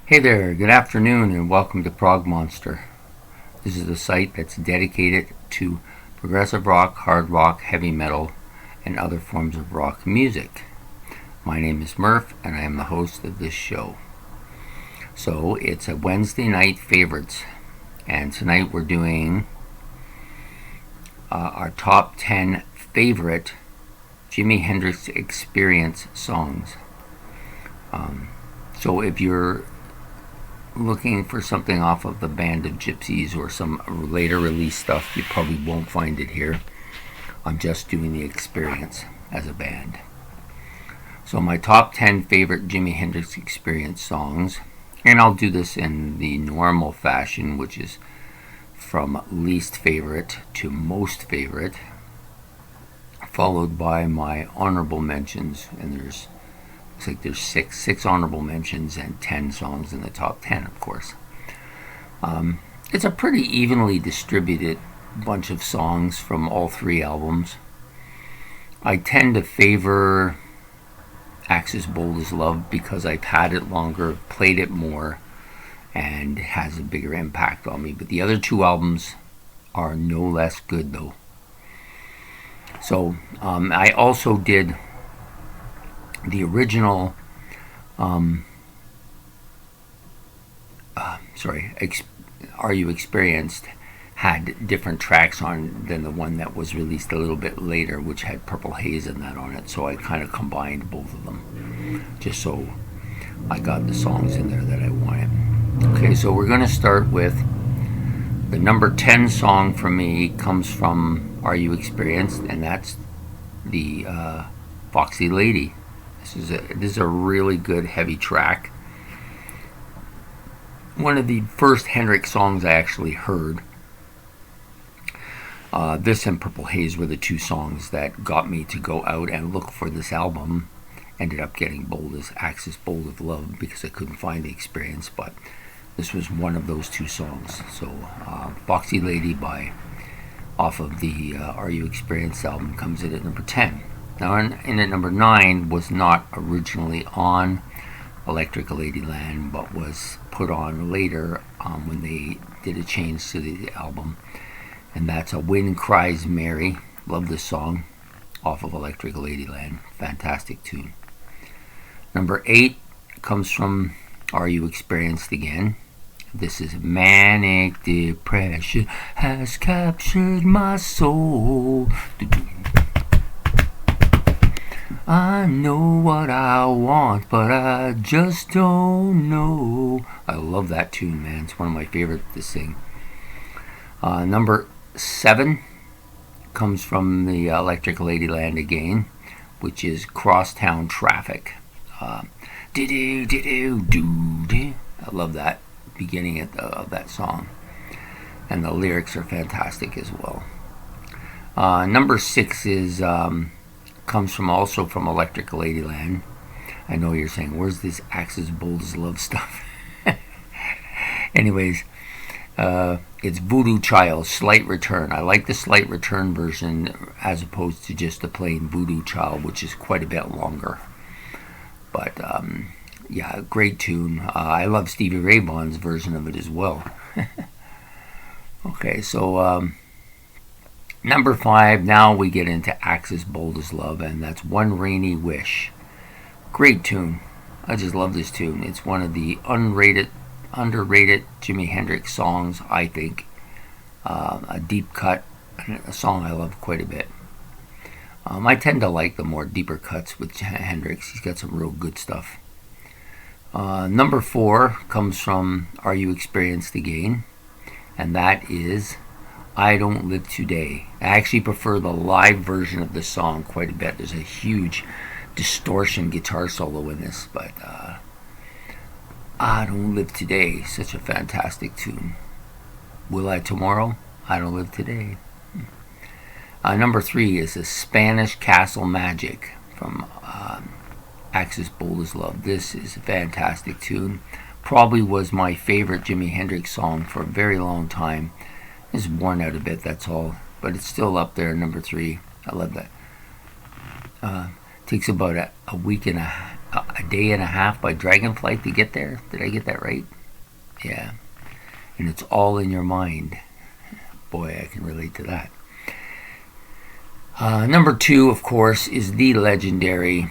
Hey there, good afternoon, and welcome to Prog Monster. This is a site that's dedicated to progressive rock, hard rock, heavy metal, and other forms of rock music. My name is Murph, and I am the host of this show. So, it's a Wednesday night favorites, and tonight we're doing our top 10 favorite Jimi Hendrix Experience songs. So if you're looking for something off of the Band of Gypsies or some later release stuff, you probably won't find it here. I'm just doing the Experience as a band. So my top 10 favorite Jimi Hendrix Experience songs, and I'll do this in the normal fashion, which is from least favorite to most favorite, followed by my honorable mentions, and looks like there's six honorable mentions and 10 songs in the top 10, of course. It's a pretty evenly distributed bunch of songs from all three albums. I tend to favor Axis Boldest Love because I've had it longer, played it more, and it has a bigger impact on me. But the other two albums are no less good, though. So I also did the original, Are You Experienced had different tracks on than the one that was released a little bit later, which had Purple Haze and that on it. So I kind of combined both of them, just so I got the songs in there that I wanted. Okay, so we're going to start with the number 10 song for me comes from Are You Experienced, and that's the Foxy Lady. This is a really good heavy track. One of the first Hendrix songs I actually heard. This and Purple Haze were the two songs that got me to go out and look for this album. Ended up getting Boldest, Axis Boldest Love, because I couldn't find the Experience, but this was one of those two songs. So Foxy Lady off of the Are You Experienced album comes in at number 10. Now, in at number 9 was not originally on Electric Ladyland, but was put on later when they did a change to the album. And that's A Wind Cries Mary. Love this song off of Electric Ladyland. Fantastic tune. Number 8 comes from Are You Experienced again. This is Manic Depression Has Captured My Soul. I know what I want, but I just don't know. I love that tune, man. It's one of my favorites to sing. Number 7 comes from the Electric Ladyland again, which is Crosstown Traffic. I love that beginning of that song. And the lyrics are fantastic as well. Number 6 is... comes from also from Electric Ladyland. I know you're saying, where's this Axis Boldest Love stuff? Anyways, it's Voodoo Child, Slight Return. I like the Slight Return version as opposed to just the plain Voodoo Child, which is quite a bit longer. But yeah, great tune. I love Stevie Ray Vaughan's version of it as well. Okay, so number 5, now we get into Axis Boldest Love, and that's One Rainy Wish. Great tune. I just love this tune. It's one of the underrated Jimi Hendrix songs, I think. A deep cut, a song I love quite a bit. I tend to like the more deeper cuts with Hendrix. He's got some real good stuff. Number 4 comes from Are You Experienced again, and that is I Don't Live Today. I actually prefer the live version of the song quite a bit. There's a huge distortion guitar solo in this, but I Don't Live Today, such a fantastic tune. Will I Tomorrow? I Don't Live Today. Number 3 is a Spanish Castle Magic from Axis Boldest Love. This is a fantastic tune. Probably was my favorite Jimi Hendrix song for a very long time. It's worn out a bit, that's all, but it's still up there, number 3. I love that. Takes about a week and a day and a half by Dragonflight to get there. Did I get that right? Yeah. And it's all in your mind. Boy, I can relate to that. Number 2, of course, is the legendary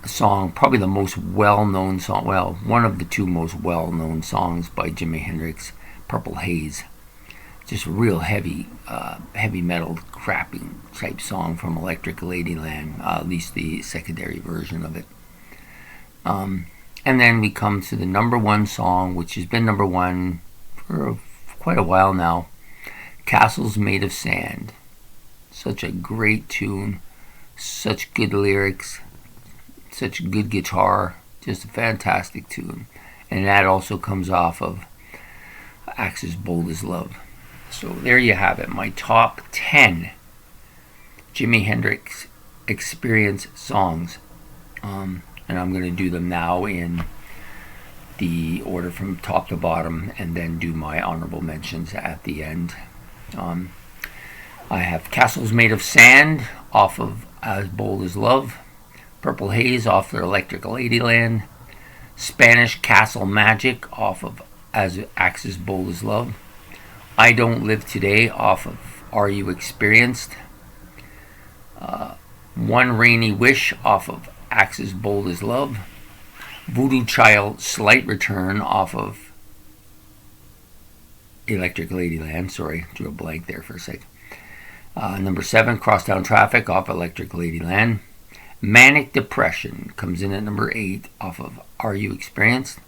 song, probably the most well-known song, well, one of the 2 most well-known songs by Jimi Hendrix, Purple Haze. Just a real heavy metal crapping type song from Electric Ladyland, at least the secondary version of it. And then we come to the number 1 song, which has been number 1 for quite a while now, Castles Made of Sand. Such a great tune, such good lyrics, such good guitar, just a fantastic tune. And that also comes off of Axe's Boldest Love. So there you have it, my top 10 Jimi Hendrix Experience songs. And I'm going to do them now in the order from top to bottom, and then do my honorable mentions at the end. I have Castles Made of Sand off of As Bold as Love, Purple Haze off of Electric Ladyland, Spanish Castle Magic off of As Axe's Bold as Love, I Don't Live Today off of Are You Experienced, One Rainy Wish off of Axe's Bold as Love, Voodoo Child Slight Return off of Electric Ladyland. Sorry, drew a blank there for a sec. Number 7, Crosstown Traffic off Electric Ladyland. Manic Depression comes in at number 8 off of Are You Experienced.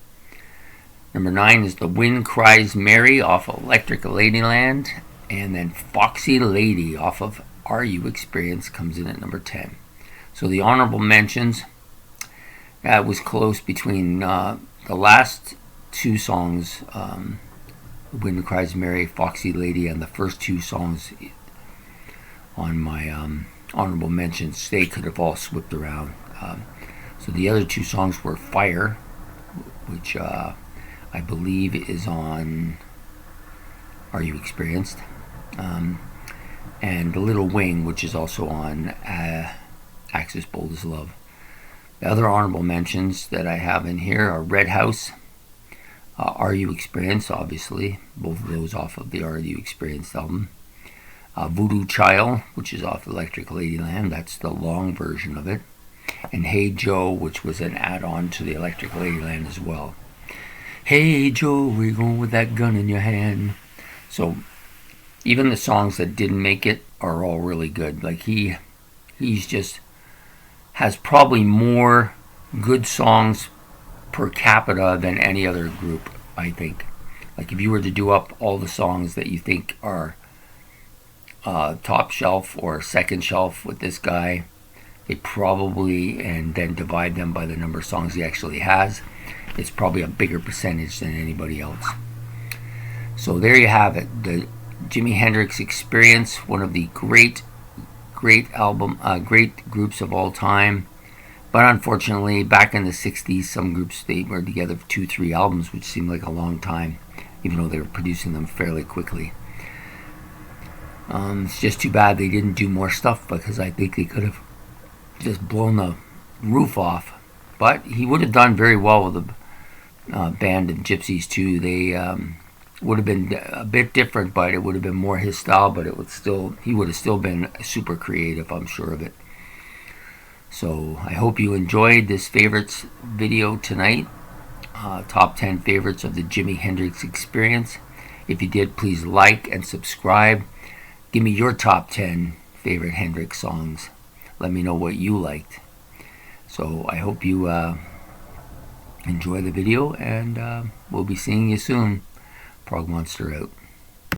Number 9 is The Wind Cries Mary off of Electric Ladyland. And then Foxy Lady off of Are You Experienced comes in at number 10. So the honorable mentions, that was close between the last 2 songs, Wind Cries Mary, Foxy Lady, and the first 2 songs on my honorable mentions. They could have all slipped around. So the other 2 songs were Fire, which I believe is on Are You Experienced, and The Little Wing, which is also on Axe's Bold as Love. The other honorable mentions that I have in here are Red House, Are You Experienced, obviously, both of those off of the Are You Experienced album. Voodoo Child, which is off Electric Ladyland, that's the long version of it. And Hey Joe, which was an add-on to the Electric Ladyland as well. Hey Joe, where you going with that gun in your hand? So even the songs that didn't make it are all really good. Like he's just has probably more good songs per capita than any other group, I think. Like if you were to do up all the songs that you think are top shelf or second shelf with this guy, they probably, and then divide them by the number of songs he actually has, it's probably a bigger percentage than anybody else. So there you have it, the Jimi Hendrix Experience, one of the great groups of all time. But unfortunately, back in the 60s, some groups, they were together for 2-3 albums, which seemed like a long time, even though they were producing them fairly quickly. It's just too bad they didn't do more stuff, because I think they could have just blown the roof off. But he would have done very well with a band of gypsies too. They would have been a bit different, but it would have been more his style. But he would have still been super creative, I'm sure of it. So I hope you enjoyed this favorites video tonight. Top 10 favorites of the Jimi Hendrix Experience. If you did, please like and subscribe. Give me your top 10 favorite Hendrix songs. Let me know what you liked. So I hope you enjoy the video, and we'll be seeing you soon. Prog Monster out.